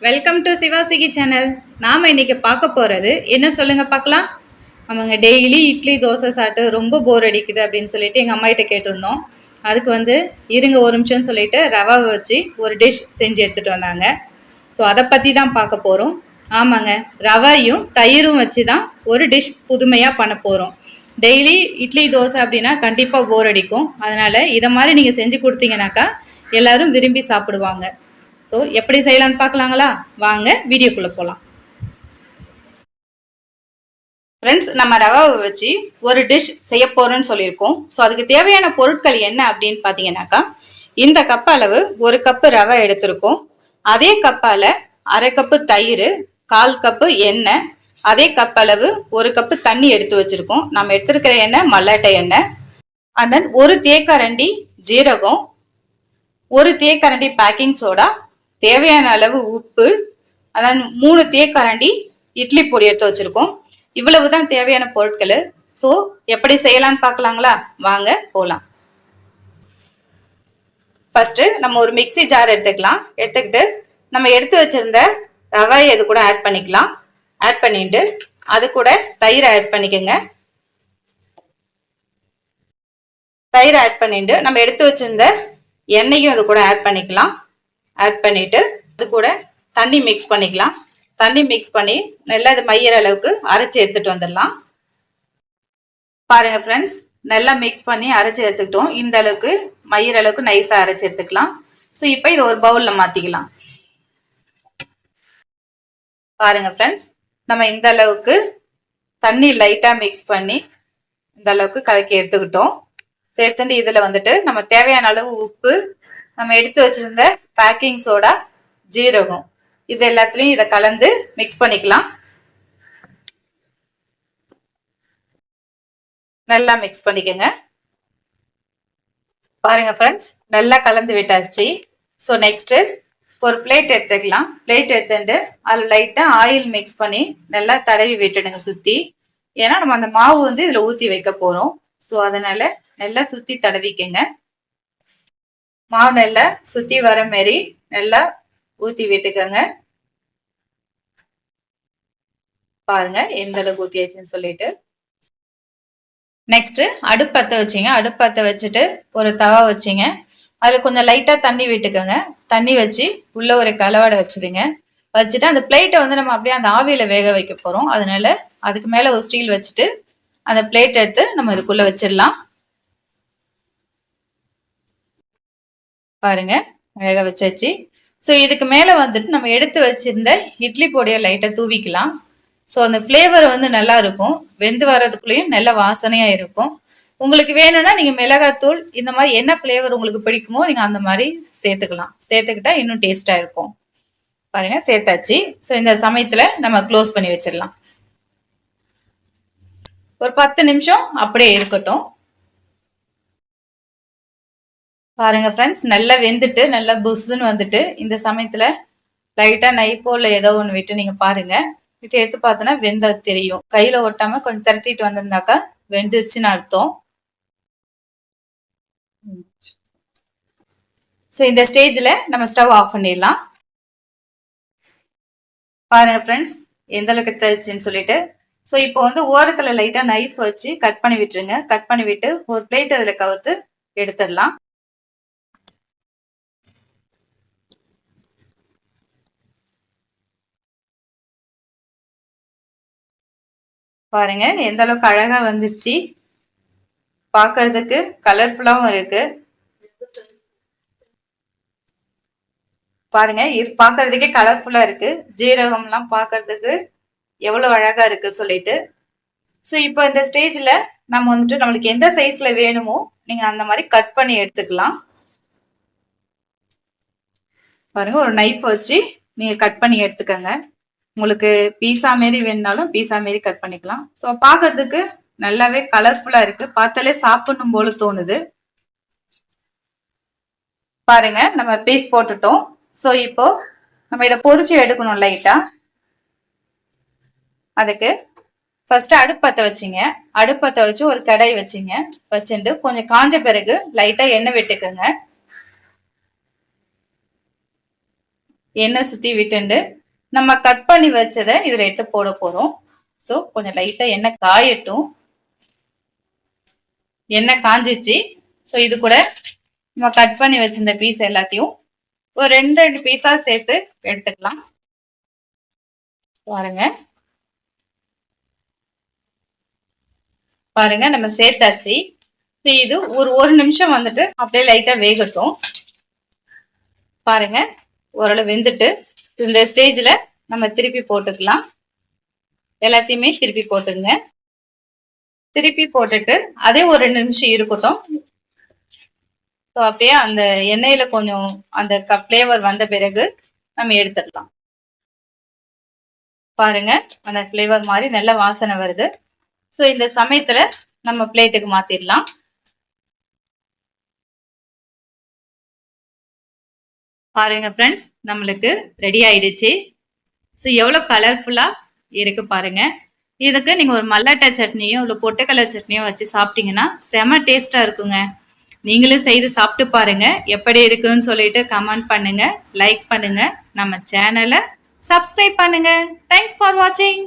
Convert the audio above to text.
Welcome to சிவாசிகி channel. நாம் இன்னைக்கு பார்க்க போகிறது என்ன சொல்லுங்க பார்க்கலாம். அவங்க டெய்லி இட்லி தோசை சாப்பிட்டு ரொம்ப போர் அடிக்குது அப்படின்னு சொல்லிட்டு எங்கள் அம்மா கிட்ட கேட்டிருந்தோம். அதுக்கு இருங்க ஒரு நிமிஷம்னு சொல்லிட்டு ரவை வச்சு ஒரு டிஷ் செஞ்சு எடுத்துகிட்டு வந்தாங்க. ஸோ அதை பற்றி தான் பார்க்க போகிறோம். ஆமாங்க, ரவையும் தயிரும் வச்சு தான் ஒரு டிஷ் புதுமையாக பண்ண போகிறோம். டெய்லி இட்லி தோசை அப்படின்னா கண்டிப்பாக போர் அடிக்கும். அதனால் இதை மாதிரி நீங்கள் செஞ்சு கொடுத்தீங்கன்னாக்கா எல்லோரும் விரும்பி சாப்பிடுவாங்க. ஸோ எப்படி செய்யலான்னு பார்க்கலாங்களா? வாங்க வீடியோக்குள்ளே போகலாம். ஃப்ரெண்ட்ஸ், நம்ம ரவாவை வச்சு ஒரு டிஷ் செய்ய போகிறோன்னு சொல்லியிருக்கோம். ஸோ அதுக்கு தேவையான பொருட்கள் என்ன அப்படின்னு பார்த்தீங்கன்னாக்கா, இந்த கப் அளவு ஒரு கப்பு ரவை எடுத்திருக்கோம். அதே கப்பால் அரை கப்பு தயிர், 1/4 கப்பு எண்ணெய், அதே கப் அளவு ஒரு கப்பு தண்ணி எடுத்து வச்சுருக்கோம். நம்ம எடுத்துருக்கிற எண்ணெய் மல்லாட்டை எண்ணெய். அண்ட் தென் ஒரு தேக்கரண்டி ஜீரகம், ஒரு தேக்கரண்டி பேக்கிங் சோடா, தேவையான அளவு உப்பு, அதான் 3 தேக்கரண்டி இட்லி பொடி எடுத்து வச்சிருக்கோம். இவ்வளவு தான் தேவையான பொருட்கள். ஸோ எப்படி செய்யலான்னு பார்க்கலாங்களா? வாங்க போகலாம். ஃபர்ஸ்ட் நம்ம ஒரு மிக்சி ஜார் எடுத்துக்கலாம். எடுத்துக்கிட்டு நம்ம எடுத்து வச்சிருந்த ரவை இது கூட ஆட் பண்ணிக்கலாம். ஆட் பண்ணிட்டு அது கூட தயிரை ஆட் பண்ணிக்கோங்க. தயிரை ஆட் பண்ணிட்டு நம்ம எடுத்து வச்சிருந்த எண்ணெயும் அது கூட ஆட் பண்ணிக்கலாம். ஆட் பண்ணிட்டு அது கூட தண்ணி மிக்ஸ் பண்ணிக்கலாம். தண்ணி மிக்ஸ் பண்ணி நல்லா இது மையிற அளவுக்கு அரைச்சி எடுத்துட்டு வந்துடலாம். பாருங்க ஃப்ரெண்ட்ஸ், நல்லா மிக்ஸ் பண்ணி அரைச்சி எடுத்துக்கிட்டோம். இந்த அளவுக்கு மையிற அளவுக்கு நைஸா அரைச்சி எடுத்துக்கலாம். ஸோ இப்போ இதை ஒரு பவுல்ல மாத்திக்கலாம். பாருங்க ஃப்ரெண்ட்ஸ், நம்ம இந்த அளவுக்கு தண்ணி லைட்டா மிக்ஸ் பண்ணி இந்த அளவுக்கு கலக்கி எடுத்துக்கிட்டோம். ஸோ எடுத்துட்டு இதுல நம்ம தேவையான அளவு உப்பு, நம்ம எடுத்து வச்சிருந்த பேக்கிங் சோடா, ஜீரகம், இது எல்லாத்துலயும் இதை கலந்து மிக்ஸ் பண்ணிக்கலாம். நல்லா மிக்ஸ் பண்ணிக்கோங்க. பாருங்க ஃப்ரெண்ட்ஸ், நல்லா கலந்து விட்டாச்சு. ஸோ நெக்ஸ்ட் ஒரு பிளேட் எடுத்துக்கலாம். பிளேட் எடுத்துட்டு அதில் லைட்டா ஆயில் மிக்ஸ் பண்ணி நல்லா தடவி விட்டுடுங்க சுத்தி. ஏன்னா நம்ம அந்த மாவு இதுல ஊத்தி வைக்க போறோம். ஸோ அதனால நல்லா சுத்தி தடவிக்கங்க. மாவு நல்லா சுத்தி வர மாதிரி நல்லா ஊத்தி விட்டுக்கோங்க. பாருங்க எந்த அளவுக்கு ஊத்தியாச்சுன்னு சொல்லிட்டு. நெக்ஸ்ட் அடுப்பத்த வச்சிங்க. அடுப்பத்த வச்சுட்டு ஒரு தவா வச்சிங்க. அதுல கொஞ்சம் லைட்டா தண்ணி விட்டுக்கோங்க. தண்ணி வச்சு உள்ள ஒரு கலவாடை வச்சிருங்க. வச்சுட்டு அந்த பிளேட்டை நம்ம அப்படியே அந்த ஆவியில வேக வைக்க போறோம். அதனால அதுக்கு மேல ஒரு ஸ்டீல் வச்சுட்டு அந்த பிளேட் எடுத்து நம்ம இதுக்குள்ள வச்சிடலாம். பாருங்க வேக வச்சாச்சு. ஸோ இதுக்கு மேலே நம்ம எடுத்து வச்சிருந்த இட்லி பொடியை லைட்டாக தூவிக்கலாம். ஸோ அந்த ஃப்ளேவர் நல்லா இருக்கும். வெந்து வர்றதுக்குள்ளேயும் நல்ல வாசனையாக இருக்கும். உங்களுக்கு வேணும்னா நீங்கள் மிளகாத்தூள் இந்த மாதிரி என்ன ஃப்ளேவர் உங்களுக்கு பிடிக்குமோ நீங்கள் அந்த மாதிரி சேர்த்துக்கலாம். சேர்த்துக்கிட்டா இன்னும் டேஸ்ட்டாக இருக்கும். பாருங்க சேர்த்தாச்சு. ஸோ இந்த சமயத்தில் நம்ம க்ளோஸ் பண்ணி வச்சிடலாம். ஒரு 10 நிமிஷம் அப்படியே இருக்கட்டும். பாருங்க ஃப்ரெண்ட்ஸ், நல்லா வெந்துட்டு நல்லா புஷ்ஷுன்னு வந்துட்டு இந்த சமயத்துல லைட்டா நைஃபோ இல்லை ஏதோ ஒன்று விட்டு நீங்க பாருங்க. விட்டு எடுத்து பார்த்தோன்னா வெந்தது தெரியும். கையில ஒட்டாம கொஞ்சம் திரட்டிட்டு வந்திருந்தாக்கா வெந்துருச்சுன்னு அர்த்தம். ஸோ இந்த ஸ்டேஜ்ல நம்ம ஸ்டவ் ஆஃப் பண்ணிடலாம். பாருங்க ஃப்ரெண்ட்ஸ் எந்த அளவுக்கு எடுத்துச்சுன்னு சொல்லிட்டு. ஸோ இப்போ ஓரத்துல லைட்டா நைஃப் வச்சு கட் பண்ணி விட்டுருங்க. கட் பண்ணி விட்டு ஒரு பிளேட் அதுல கவுத்து எடுத்துடலாம். பாருங்க எந்த அளவுக்கு அழகா வந்துருச்சு. பார்க்கறதுக்கு கலர்ஃபுல்லாவும் இருக்கு. பாருங்க பார்க்கறதுக்கே கலர்ஃபுல்லா இருக்கு. ஜீரகம்லாம் பார்க்கறதுக்கு எவ்வளவு அழகா இருக்கு சொல்லிட்டு. ஸோ இப்போ இந்த ஸ்டேஜ்ல நம்ம நம்மளுக்கு எந்த சைஸ்ல வேணுமோ நீங்க அந்த மாதிரி கட் பண்ணி எடுத்துக்கலாம். பாருங்க ஒரு நைஃப் வச்சு நீங்க கட் பண்ணி எடுத்துக்கோங்க. உங்களுக்கு பீஸா மாரி வேணுனாலும் பீஸா மாரி கட் பண்ணிக்கலாம். ஸோ பார்க்கறதுக்கு நல்லாவே கலர்ஃபுல்லா இருக்கு. பார்த்தாலே சாப்பிடணும் போல தோணுது. பாருங்க நம்ம பீஸ் போட்டுட்டோம். ஸோ இப்போ நம்ம இதை பொரிச்சு எடுக்கணும் லைட்டா. அதுக்கு ஃபர்ஸ்ட் அடுப்பத்தை வச்சிங்க. அடுப்பத்தை வச்சு ஒரு கடாய் வச்சிங்க. வச்சுட்டு கொஞ்சம் காஞ்ச பிறகு லைட்டா எண்ணெய் விட்டுக்குங்க. எண்ணெய் சுற்றி விட்டுண்டு நம்ம கட் பண்ணி வச்சதை இதில் எடுத்து போட போகிறோம். ஸோ கொஞ்சம் லைட்டாக எண்ணெய் காயட்டும். எண்ணெய் காஞ்சிச்சு. ஸோ இது கூட நம்ம கட் பண்ணி வச்சிருந்த பீஸ் எல்லாத்தையும் ஒரு 2 பீஸா சேர்த்து எடுத்துக்கலாம். பாருங்க நம்ம சேர்த்தாச்சு. இது ஒரு நிமிஷம் வந்துட்டு அப்படியே லைட்டா வேகட்டும். பாருங்க ஓரளவு வெந்துட்டு இந்த ஸ்டேஜ்ல நம்ம திருப்பி போட்டுக்கலாம். எல்லாத்தையுமே திருப்பி போட்டுங்க. திருப்பி போட்டுட்டு அதே ஒரு 2 நிமிஷம் இருக்கட்டும். ஸோ அப்படியே அந்த எண்ணெயில கொஞ்சம் அந்த ஃப்ளேவர் வந்த பிறகு நம்ம எடுத்துடலாம். பாருங்க அந்த ஃப்ளேவர் மாதிரி நல்ல வாசனை வருது. ஸோ இந்த சமயத்துல நம்ம பிளேட்டுக்கு மாத்திடலாம். பாருங்க ஃப்ரெண்ட்ஸ், நம்மளுக்கு ரெடி ஆயிடுச்சு. ஸோ எவ்வளோ கலர்ஃபுல்லா இருக்கு பாருங்க. இதுக்கு நீங்க ஒரு மல்லாட்டை சட்னியோ இல்லை பொட்டுக்கடலை சட்னியோ வச்சு சாப்பிட்டீங்கன்னா செம டேஸ்டா இருக்குங்க. நீங்களும் செய்து சாப்பிட்டு பாருங்க. எப்படி இருக்குன்னு சொல்லிட்டு கமெண்ட் பண்ணுங்க, லைக் பண்ணுங்க, நம்ம சேனலை சப்ஸ்கிரைப் பண்ணுங்க. தேங்க்ஸ் ஃபார் வாட்சிங்.